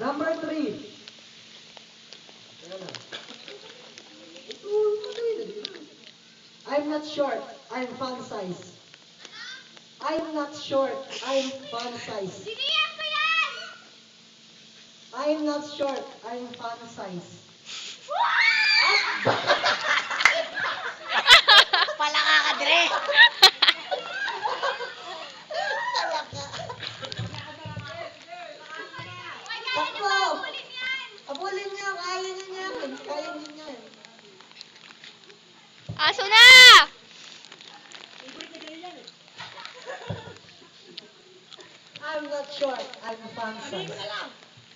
Number 3. I'm not short. I'm fun size. I'm not short. I'm fun size. I'm not short. I'm fun size. Palaka ka, Dre! Takbo! Abulin niya. Kaya niya yan. Kaya niya yan. Aso na! I'm not short. I'm fun size.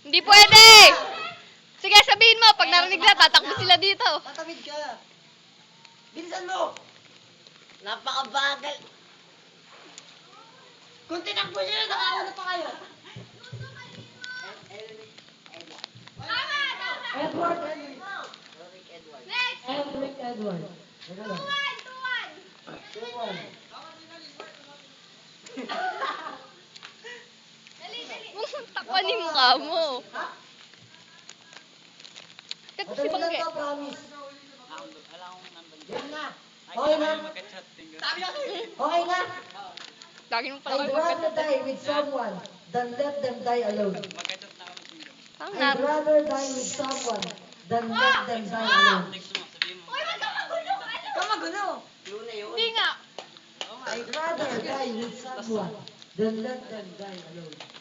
Hindi pwede! Sige, sabihin mo. Pag narinig na, tatakbo sila dito. Tatawid ka. Bilisan mo! Napakabagal. Kung tinakbo niyo, nakauna pa kayo. Edward Henry. Edric Edward. Teka lang. 2-1. Takpan yung mukha mo. Kat si Madali lang Bangge. to, promise. Wala akong number. Yan na. Okay na? Sabi ko Okay na? Lagi mo pala I'd rather die with someone than let them die alone. Ang I'd rather die with someone than let them die alone. Kamagulo. Clue na yun. Hindi nga. I'd rather die with someone than let them die alone.